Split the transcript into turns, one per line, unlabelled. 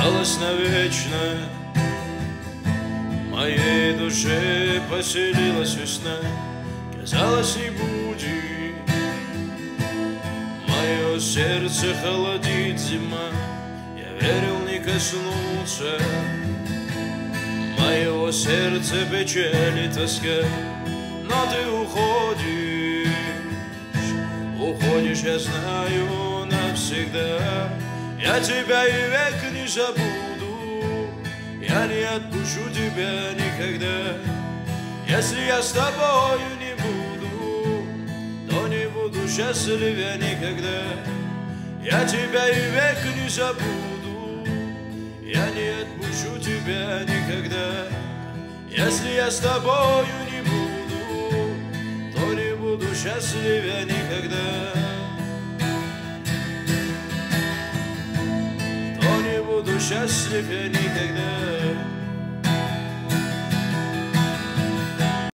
осталось навечно. В моей душе поселилась весна, казалось, не будет. Мое сердце холодит зима, я верил, не коснулся. Моего сердца печаль и тоска, но ты уходишь, уходишь, я знаю, навсегда. Я тебя и век не забуду, я не отпущу тебя никогда. Если я с тобою не буду, то не буду счастлив я никогда. Я тебя и век не забуду, я не отпущу тебя никогда. Если я с тобою не буду, то не буду счастлив я никогда. То не буду счастлив я никогда.